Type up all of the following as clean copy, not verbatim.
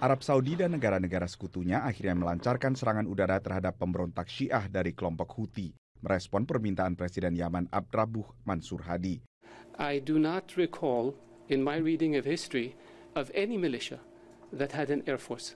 Arab Saudi dan negara-negara sekutunya akhirnya melancarkan serangan udara terhadap pemberontak Syiah dari kelompok Houthi, merespon permintaan Presiden Yaman Abdrabuh Mansur Hadi. I do not recall in my reading of history of any militia that had an air force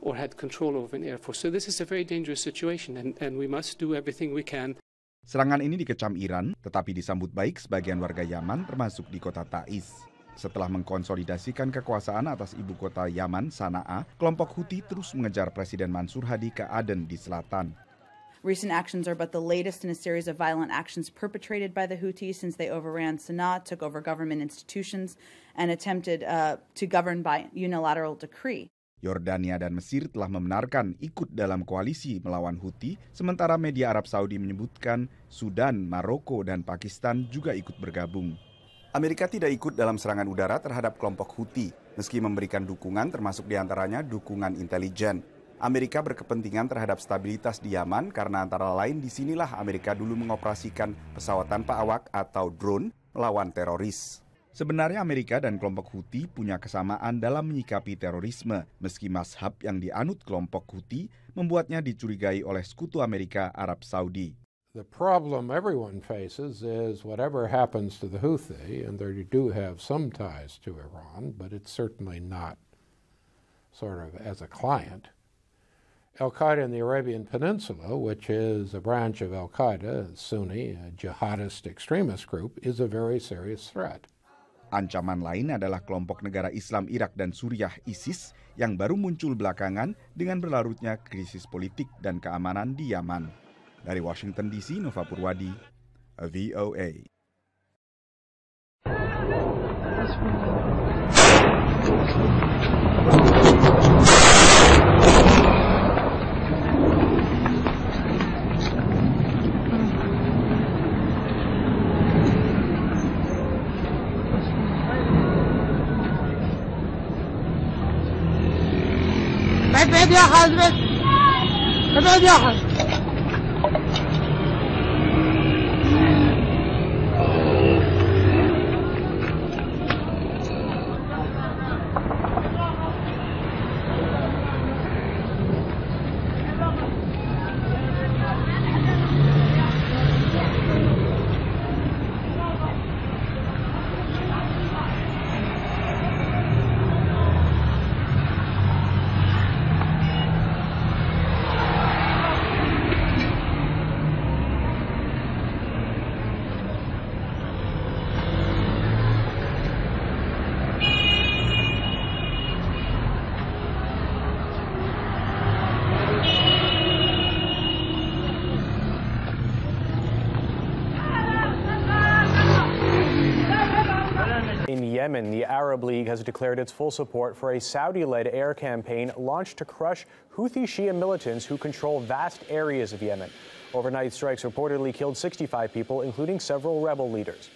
or had control over an air force. So this is a very dangerous situation and we must do everything we can. Serangan ini dikecam Iran, tetapi disambut baik sebagian warga Yaman termasuk di kota Taiz. Setelah mengkonsolidasikan kekuasaan atas ibu kota Yaman, Sana'a, kelompok Houthi terus mengejar Presiden Mansur Hadi ke Aden di selatan. Recent actions are but the latest in a series of violent actions perpetrated by the Houthis since they overran Sana'a, took over government institutions, and attempted to govern by unilateral decree. Yordania dan Mesir telah membenarkan ikut dalam koalisi melawan Houthi, sementara media Arab Saudi menyebutkan Sudan, Maroko, dan Pakistan juga ikut bergabung. Amerika tidak ikut dalam serangan udara terhadap kelompok Houthi, meski memberikan dukungan termasuk diantaranya dukungan intelijen. Amerika berkepentingan terhadap stabilitas di Yaman karena antara lain disinilah Amerika dulu mengoperasikan pesawat tanpa awak atau drone melawan teroris. Sebenarnya Amerika dan kelompok Houthi punya kesamaan dalam menyikapi terorisme, meski mazhab yang dianut kelompok Houthi membuatnya dicurigai oleh sekutu Amerika Arab Saudi. The problem everyone faces is whatever happens to the Houthi, and they do have some ties to Iran, but it's certainly not sort of as a client. Al-Qaeda in the Arabian Peninsula, which is a branch of Al-Qaeda, Sunni, a jihadist extremist group, is a very serious threat. Ancaman lain adalah kelompok negara Islam Irak dan Suriah ISIS yang baru muncul belakangan dengan berlarutnya krisis politik dan keamanan di Yaman. Dari Washington DC, Nova Purwadi, VOA. ابعد يا خالد ابعد يا خالد In Yemen, the Arab League has declared its full support for a Saudi-led air campaign launched to crush Houthi Shia militants who control vast areas of Yemen. Overnight strikes reportedly killed 65 people, including several rebel leaders.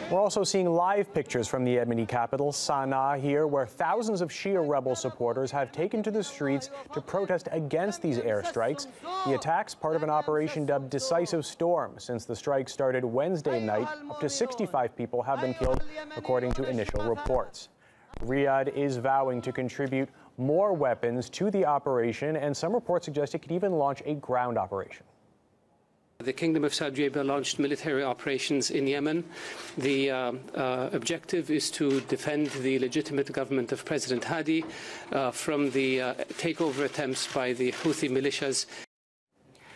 We're also seeing live pictures from the Yemeni capital, Sana'a, here, where thousands of Shia rebel supporters have taken to the streets to protest against these airstrikes. The attacks, part of an operation dubbed Decisive Storm. Since the strike started Wednesday night, up to 65 people have been killed, according to initial reports. Riyadh is vowing to contribute more weapons to the operation, and some reports suggest it could even launch a ground operation. The Kingdom of Saudi Arabia launched military operations in Yemen. The objective is to defend the legitimate government of President Hadi from the takeover attempts by the Houthi militias.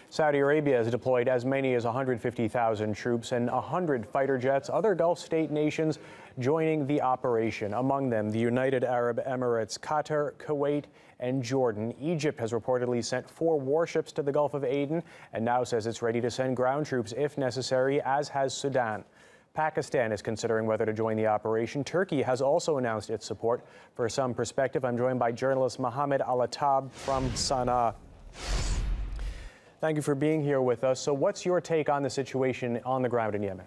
Saudi Arabia has deployed as many as 150,000 troops and 100 fighter jets. Other Gulf state nations joining the operation, among them the United Arab Emirates, Qatar, Kuwait, and Jordan. Egypt has reportedly sent 4 warships to the Gulf of Aden and now says it's ready to send ground troops if necessary, as has Sudan. Pakistan is considering whether to join the operation. Turkey has also announced its support. For some perspective, I'm joined by journalist Mohammed Al-Attab from Sana'a. Thank you for being here with us. So what's your take on the situation on the ground in Yemen?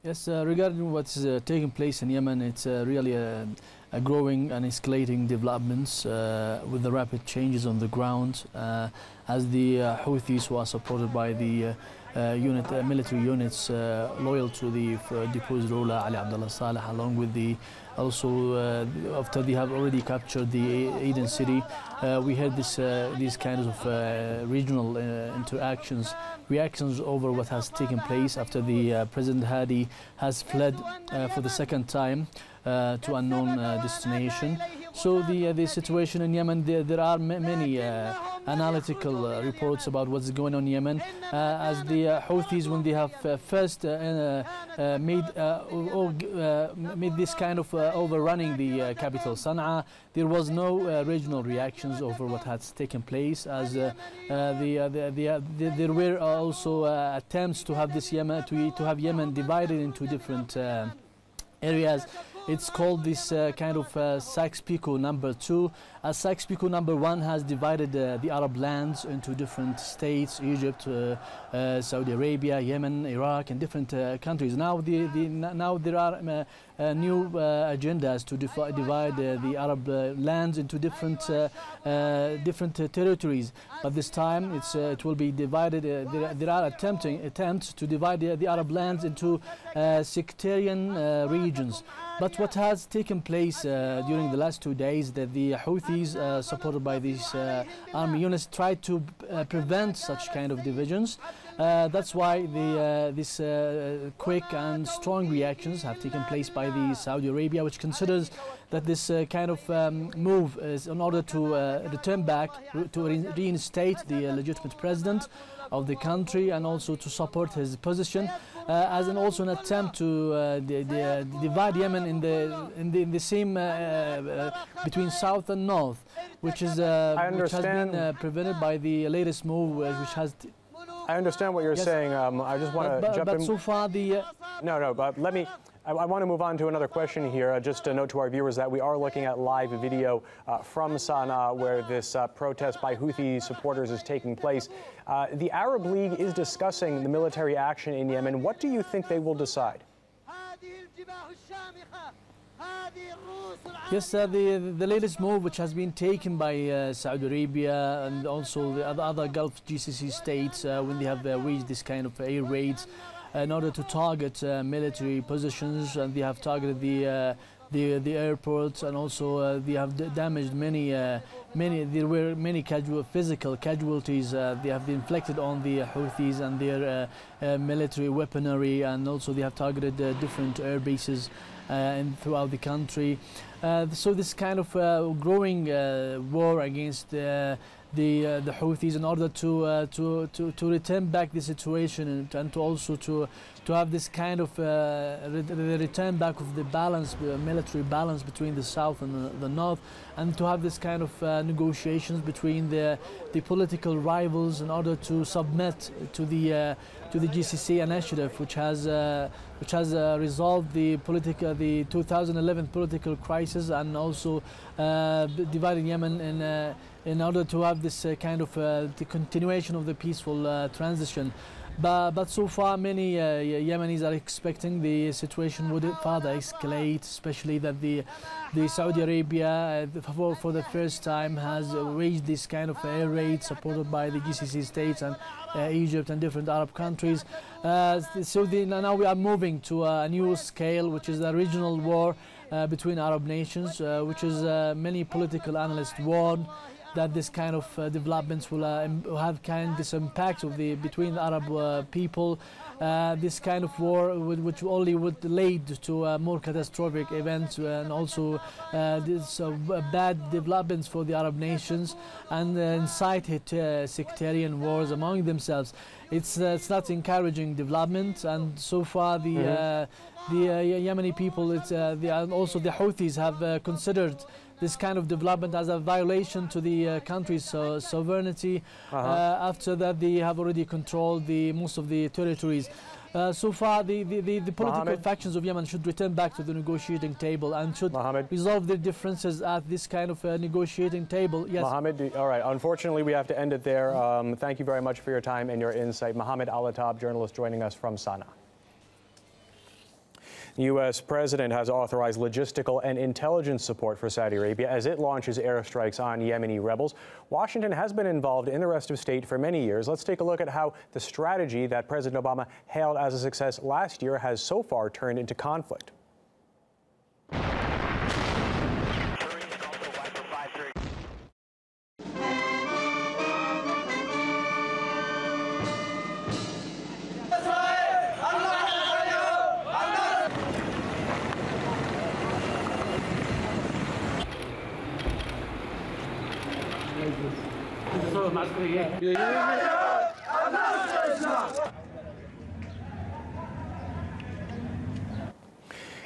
Yes, regarding what's taking place in Yemen, it's really a growing and escalating developments with the rapid changes on the ground as the Houthis, who are supported by the military units loyal to the deposed ruler Ali Abdullah Saleh, along with the after they have already captured the Aden city, we had these kinds of regional reactions over what has taken place after the President Hadi has fled for the second time to unknown destination. So the situation in Yemen, there are many analytical reports about what's going on in Yemen, as the Houthis, when they have first made this kind of overrunning the capital Sana'a, there was no regional reactions over what has taken place, as there were also attempts to have this Yemen to have Yemen divided into different areas. It's called this kind of Sykes-Picot number 2. As Sykes-Picot number 1 has divided the Arab lands into different states: Egypt, Saudi Arabia, Yemen, Iraq, and different countries. Now there are new agendas to divide the Arab lands into different territories. But this time it will be divided. There are attempts to divide the Arab lands into sectarian regions. But what has taken place during the last 2 days, that the Houthis, supported by these army units, tried to prevent such kind of divisions. That's why these quick and strong reactions have taken place by the Saudi Arabia, which considers that this kind of move is in order to return back, to reinstate the legitimate president of the country, and also to support his position, as also an attempt to divide Yemen in the same between south and north, which has been prevented by the latest move, which has. I understand what you're saying. I just want to jump in. But so far but let me. I want to move on to another question here. Just a note to our viewers that we are looking at live video from Sana'a, where this protest by Houthi supporters is taking place. The Arab League is discussing the military action in Yemen. What do you think they will decide? Yes, the latest move, which has been taken by Saudi Arabia and also the other Gulf GCC states, when they have waged this kind of air raids in order to target military positions, and they have targeted the airports, and also they have damaged many. There were many physical casualties they have been inflicted on the Houthis and their military weaponry, and also they have targeted different air bases throughout the country. So this kind of growing war against the Houthis, in order to return back the situation, and to also to have this kind of the return back of the balance, military balance between the south and the north, and to have this kind of negotiations between the political rivals, in order to submit to the GCC initiative, which has resolved the 2011 political crisis, and also dividing Yemen in order to have this kind of the continuation of the peaceful transition. But so far, many Yemenis are expecting the situation would further escalate, especially that the Saudi Arabia, for the first time, has waged this kind of air raid supported by the GCC states and Egypt and different Arab countries. So now we are moving to a new scale, which is a regional war between Arab nations, which is many political analysts warn that this kind of developments will have this impact of between the Arab people. This kind of war which only would lead to more catastrophic events, and also this bad developments for the Arab nations, and incited sectarian wars among themselves. It's not encouraging development, and so far the Yemeni people, also the Houthis have considered this kind of development as a violation to the country's sovereignty. After that, they have already controlled most of the territories. So far, the political factions of Yemen should return back to the negotiating table and should resolve their differences at this kind of negotiating table. Yes. Mohammed, all right. Unfortunately, we have to end it there. Thank you very much for your time and your insight. Mohammed Alatab, journalist, joining us from Sana'a. The U.S. president has authorized logistical and intelligence support for Saudi Arabia as it launches airstrikes on Yemeni rebels. Washington has been involved in the rest of state for many years. Let's take a look at how the strategy that President Obama hailed as a success last year has so far turned into conflict.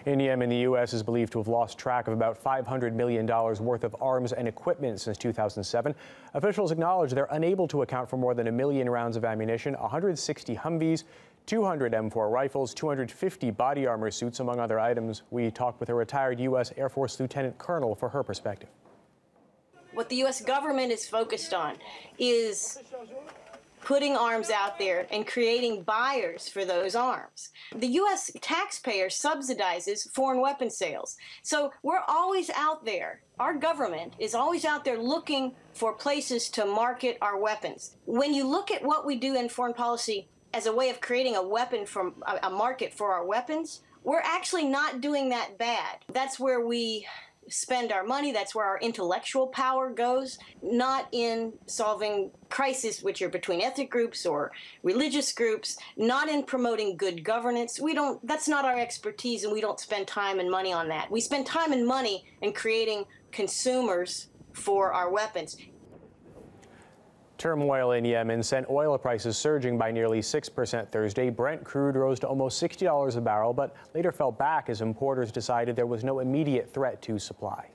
In Yemen, the U.S. is believed to have lost track of about $500 million worth of arms and equipment since 2007. Officials acknowledge they're unable to account for more than 1 million rounds of ammunition, 160 Humvees, 200 M4 rifles, 250 body armor suits, among other items. We talked with a retired U.S. Air Force Lieutenant Colonel for her perspective. What the U.S. government is focused on is putting arms out there and creating buyers for those arms. The U.S. taxpayer subsidizes foreign weapon sales. So we're always out there. Our government is always out there looking for places to market our weapons. When you look at what we do in foreign policy as a way of creating a market for our weapons, we're actually not doing that bad. That's where we spend our money. That's where our intellectual power goes, not in solving crises which are between ethnic groups or religious groups, not in promoting good governance. That's not our expertise, and we don't spend time and money on that. We spend time and money in creating consumers for our weapons. Turmoil in Yemen sent oil prices surging by nearly 6% Thursday. Brent crude rose to almost $60 a barrel, but later fell back as importers decided there was no immediate threat to supply.